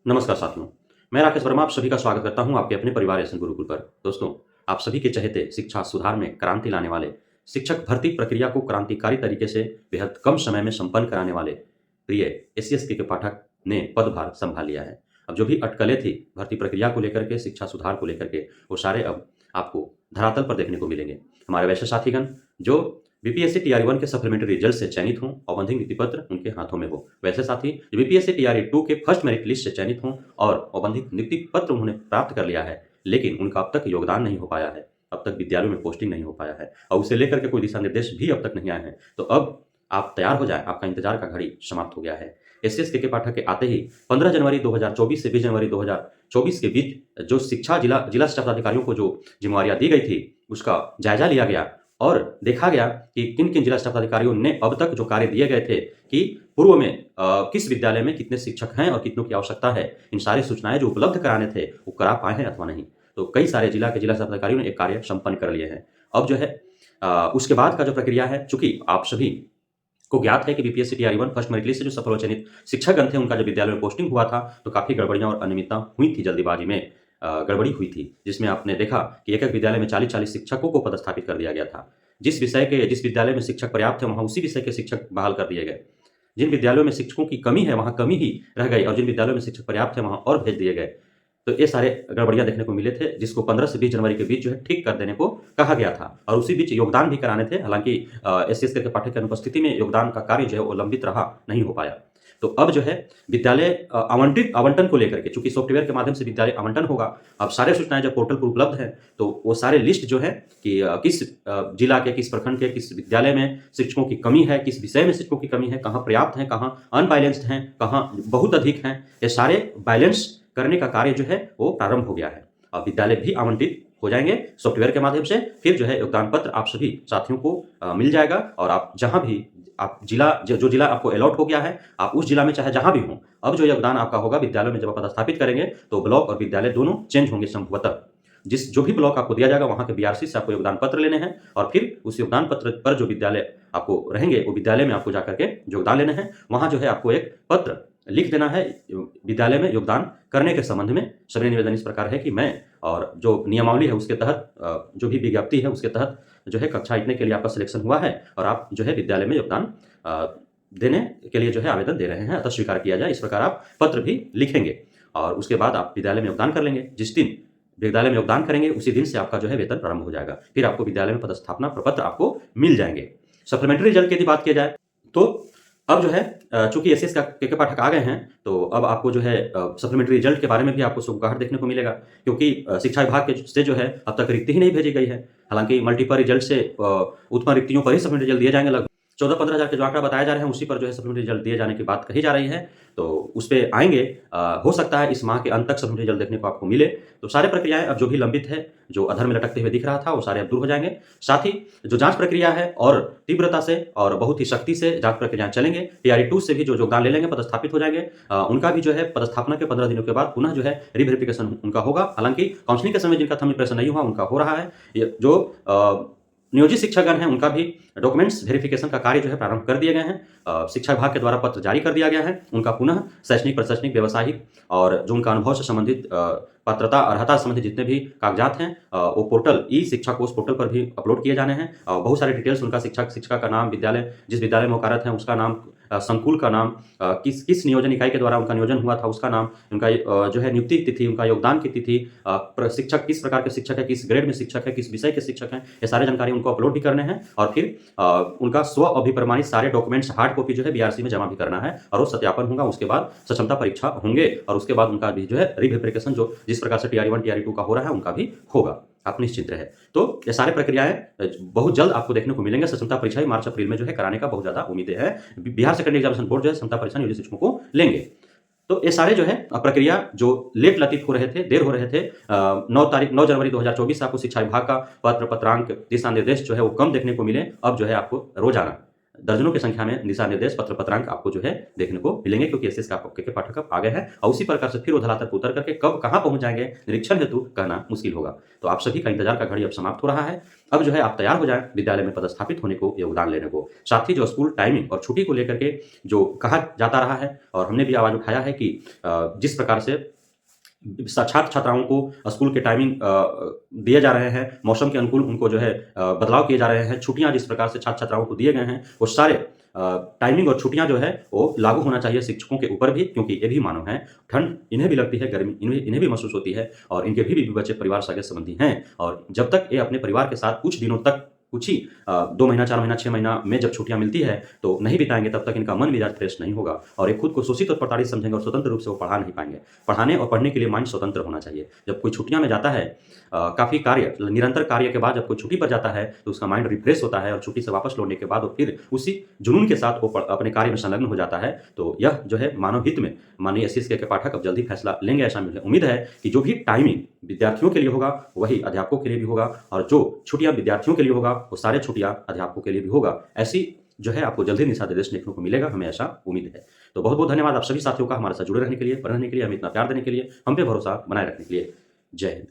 नमस्कार साथियों, मैं राकेश वर्मा आप सभी का स्वागत करता हूं आपके अपने परिवार एसएन गुरुकुल पर। दोस्तों, आप सभी के चहेते शिक्षा सुधार में क्रांति लाने वाले, शिक्षक भर्ती प्रक्रिया को क्रांतिकारी तरीके से बेहद कम समय में संपन्न कराने वाले प्रिय एससीएस के पाठक ने पदभार संभाल लिया है। अब जो भी अटकलें थी भर्ती प्रक्रिया को लेकर के, शिक्षा सुधार को लेकर के, वो सारे अब आपको धरातल पर देखने को मिलेंगे। हमारे वैसे साथीगण जो बीपीएससी टीआरई 1 के सप्लीमेंट्री रिजल्ट से चयनित हों, औपबंधिक नियुक्ति पत्र उनके हाथों में हो। वैसे साथी जो बीपीएससी टीआरई 2 के फर्स्ट मेरिट लिस्ट से चयनित हों और औपबंधिक नियुक्ति पत्र उन्होंने प्राप्त कर लिया है, लेकिन उनका अब तक योगदान नहीं हो पाया है, अब तक विद्यालयों में पोस्टिंग नहीं हो पाया है और उसे लेकर के कोई दिशा निर्देश भी अब तक नहीं आए हैं। तो अब आप तैयार हो जाएं, आपका इंतजार का घड़ी समाप्त हो गया है। एससीएस के पाठक के आते ही 15 जनवरी 2024 से 20 जनवरी 2024 के बीच जो शिक्षा जिला शिक्षा पदाधिकारियों को जो जिम्मेवारियां दी गई थी, उसका जायजा लिया गया और देखा गया कि किन-किन जिला शिक्षा पदाधिकारियों ने अब तक जो कार्य दिए गए थे कि पूर्व में किस विद्यालय में कितने शिक्षक हैं और कितनों की आवश्यकता है, इन सारी सूचनाएँ जो उपलब्ध कराने थे, वो करा पाए हैं अथवा नहीं। तो कई सारे जिला शिक्षा पदाधिकारियों ने एक कार्य संपन्न कर लिए हैं। अब जो है उसके बाद का जो प्रक्रिया है, चूँकि आप सभी को ज्ञात है कि BPSC TRE 1 first merit list से जो सफल व चयनित शिक्षकगण थे, उनका जब विद्यालय में पोस्टिंग हुआ था, तो काफ़ी गड़बड़ियाँ और अनियमितता हुई थी, जल्दीबाजी में गड़बड़ी हुई थी, जिसमें आपने देखा कि एक-एक विद्यालय में 40-40 शिक्षकों को पदस्थापित कर दिया गया था। जिस विद्यालय में शिक्षक पर्याप्त थे, वहाँ उसी विषय के शिक्षक बहाल कर दिए गए। जिन विद्यालयों में शिक्षकों की कमी है, वहाँ कमी ही रह गई और जिन विद्यालयों में शिक्षक पर्याप्त थे, वहाँ और भेज दिए गए। तो ये सारे गड़बड़ियाँ देखने को मिले थे, जिसको 15 से 20 जनवरी के बीच जो है ठीक कर देने को कहा गया था और उसी बीच योगदान भी कराने थे। हालाँकि एससीएस के पाठक की अनुपस्थिति में योगदान का कार्य जो है वो लंबित रहा, नहीं हो पाया। तो अब जो है विद्यालय आवंटन को लेकर के, चूँकि सॉफ्टवेयर के माध्यम से विद्यालय आवंटन होगा, अब सारे सूचनाएँ जब पोर्टल पर उपलब्ध हैं, तो वो सारे लिस्ट जो है कि किस जिला के, किस प्रखंड के, किस विद्यालय में शिक्षकों की कमी है, किस विषय में शिक्षकों की कमी है, कहाँ पर्याप्त हैं, कहाँ अनबैलेंस्ड हैं, कहाँ बहुत अधिक हैं, ये सारे बैलेंस करने का कार्य जो है वो प्रारंभ हो गया है। अब विद्यालय भी आवंटित हो जाएँगे सॉफ्टवेयर के माध्यम से, फिर जो है योगदान पत्र आप सभी साथियों को मिल जाएगा और आप जहाँ भी आप जो जिला आपको अलॉट हो गया है, आप उस जिला में चाहे जहाँ भी हों, अब जो योगदान आपका होगा विद्यालय में जब आप पदस्थापित करेंगे, तो ब्लॉक और विद्यालय दोनों चेंज होंगे संभवतः। जो भी ब्लॉक आपको दिया जाएगा, वहाँ के बीआरसी से आपको योगदान पत्र लेने हैं और फिर उस योगदान पत्र पर जो विद्यालय आपको रहेंगे, वो विद्यालय में आपको जाकर के योगदान लेने हैं। वहाँ जो है आपको एक पत्र लिख देना है विद्यालय में योगदान करने के संबंध में। सभी निवेदन इस प्रकार है कि मैं और जो नियमावली है उसके तहत जो भी विज्ञप्ति है उसके तहत जो है कक्षा इतने के लिए आपका सिलेक्शन हुआ है और आप जो है विद्यालय में योगदान देने के लिए जो है आवेदन दे रहे हैं, अतः स्वीकार किया जाए। इस प्रकार आप पत्र भी लिखेंगे और उसके बाद आप विद्यालय में योगदान कर लेंगे। जिस दिन विद्यालय में योगदान करेंगे उसी दिन से आपका जो है वेतन प्रारंभ हो जाएगा। फिर आपको विद्यालय में पदस्थापना प्रपत्र आपको मिल जाएंगे। सप्लीमेंट्री रिजल्ट की यदि बात की जाए तो अब जो है चूँकि एसएस के पाठक आ गए हैं, तो अब आपको जो है सप्लीमेंट्री रिजल्ट के बारे में भी आपको सुगबुगाहट देखने को मिलेगा, क्योंकि शिक्षा विभाग के से जो है अब तक रिक्ति ही नहीं भेजी गई है। हालाँकि मल्टीपल रिजल्ट से उत्पन्न रिक्तियों पर ही सप्लीमेंट्री रिजल्ट दिए जाएंगे। लगभग 14-15 हज़ार के जो आंकड़ा बताए जा रहे हैं, उसी पर जो है सप्लीमेंट्री रिजल्ट दिए जाने की बात कही जा रही है। तो उस पे आएँगे, हो सकता है इस माह के अंत तक सप्लीमेंट्री रिजल्ट देखने को आपको मिले। तो सारे प्रक्रियाएँ अब जो भी लंबित है, जो अधर में लटकते हुए दिख रहा था, वो सारे अब दूर हो जाएँगे। साथ ही जो जाँच प्रक्रिया है और तीव्रता से और बहुत ही सख्ती से जाँच प्रक्रियाएँ चलेंगे। टीआरई 2 से भी जो योगदान ले लेंगे, पदस्थापित हो जाएँगे, उनका भी जो है पदस्थापना के 15 दिनों के बाद पुनः जो है रीवेरिफिकेशन उनका होगा। हालाँकि काउंसलिंग के समय जिनका थंब इम्प्रेशन नहीं हुआ, उनका हो रहा है। ये जो नियोजित शिक्षकगण हैं, उनका भी डॉक्यूमेंट्स वेरिफिकेशन का कार्य जो है प्रारंभ कर दिए गए हैं। शिक्षा विभाग के द्वारा पत्र जारी कर दिया गया है। उनका पुनः शैक्षणिक, प्रशैक्षणिक, व्यावसायिक और जो उनका अनुभव से संबंधित पात्रता, अर्हता से संबंधित जितने भी कागजात हैं, वो पोर्टल ई शिक्षा कोष पोर्टल पर भी अपलोड किए जाने हैं। बहुत सारे डिटेल्स उनका शिक्षिका का नाम, विद्यालय जिस विद्यालय में वो कार्यरत हैं उसका नाम, संकुल का नाम, किस नियोजन इकाई के द्वारा उनका नियोजन हुआ था उसका नाम, उनका जो है नियुक्ति तिथि, उनका योगदान की तिथि, शिक्षक किस प्रकार के शिक्षक है, किस ग्रेड में शिक्षक है, किस विषय के शिक्षक हैं, ये सारी जानकारी उनको अपलोड भी करने हैं और फिर उनका स्व अभिप्रमाणित सारे डॉक्यूमेंट्स हार्ड कॉपी जो है बीआरसी में जमा भी करना है और वो सत्यापन होगा। उसके बाद सक्षमता परीक्षा होंगे और उसके बाद उनका भी जो है रीवेरिफिकेशन जो जिस प्रकार से टीआरई 1 टीआरई 2 का हो रहा है, उनका भी होगा। आप निश्चिंत रहे। तो ये सारे प्रक्रियाएं बहुत जल्द आपको देखने को मिलेंगे। क्षमता परीक्षा मार्च अप्रैल में जो है कराने का बहुत ज्यादा उम्मीदें हैं। बिहार सेकेंडरी एग्जामिनेशन बोर्ड जो है क्षमता परीक्षा नियोजित शिक्षकों को लेंगे। तो ये सारे जो है प्रक्रिया जो लेट लतीफ हो रहे थे, देर हो रहे थे, 9 जनवरी 2024 से आपको शिक्षा विभाग का पत्रांक, दिशा निर्देश जो है वो कम देखने को मिले। अब जो है आपको रोजाना दर्जनों की संख्या में दिशा निर्देश पत्र पत्रांक आपको जो है देखने को मिलेंगे, क्योंकि एसएस के पाठक अब आ गए हैं और उसी प्रकार से फिर वो धरातल पर उतर करके कब कहाँ पहुंच जाएंगे निरीक्षण हेतु कहना मुश्किल होगा। तो आप सभी का इंतजार का घड़ी अब समाप्त हो रहा है। अब जो है आप तैयार हो जाएं विद्यालय में पदस्थापित होने को, योगदान लेने को। साथ ही जो स्कूल टाइमिंग और छुट्टी को लेकर के जो कहा जाता रहा है और हमने भी आवाज उठाया है कि जिस प्रकार से छात्र छात्राओं को स्कूल के टाइमिंग दिए जा रहे हैं, मौसम के अनुकूल उनको जो है बदलाव किए जा रहे हैं, छुट्टियां जिस प्रकार से छात्र छात्राओं को दिए गए हैं वो सारे टाइमिंग और छुट्टियां जो है वो लागू होना चाहिए शिक्षकों के ऊपर भी, क्योंकि ये भी मानव हैं, ठंड इन्हें भी लगती है, गर्मी इन्हें भी महसूस होती है और इनके भी बच्चे परिवार सगे संबंधी हैं और जब तक ये अपने परिवार के साथ कुछ दिनों तक कुछ ही 2 महीना 4 महीना 6 महीना में जब छुट्टियां मिलती है तो नहीं बिताएंगे तब तक इनका मन मिजाज फ्रेश नहीं होगा और ये खुद को शोषित और प्रताड़ित समझेंगे और स्वतंत्र रूप से वो पढ़ा नहीं पाएंगे। पढ़ाने और पढ़ने के लिए माइंड स्वतंत्र होना चाहिए। जब कोई छुट्टियां में जाता है काफ़ी कार्य निरंतर कार्य के बाद जब कोई छुट्टी पर जाता है तो उसका माइंड रिफ्रेश होता है और छुट्टी से वापस लौटने के बाद वो फिर उसी जुनून के साथ वो अपने कार्य में संलग्न हो जाता है। तो यह जो है मानव हित में माननीय एसएस के पाठक अब जल्दी फैसला लेंगे, ऐसा मुझे उम्मीद है कि जो भी टाइमिंग विद्यार्थियों के लिए होगा वही अध्यापकों के लिए भी होगा और जो छुट्टियां विद्यार्थियों के लिए होगा वो सारे छुट्टियां अध्यापकों के लिए भी होगा। ऐसी जो है आपको जल्दी दिशा निर्देश देखने को मिलेगा, हमें ऐसा उम्मीद है। तो बहुत बहुत धन्यवाद आप सभी साथियों का हमारे साथ जुड़े रहने के लिए, पढ़ने के लिए, हमें इतना प्यार देने के लिए, हम पे भरोसा बनाए रखने के लिए। जय हिंद।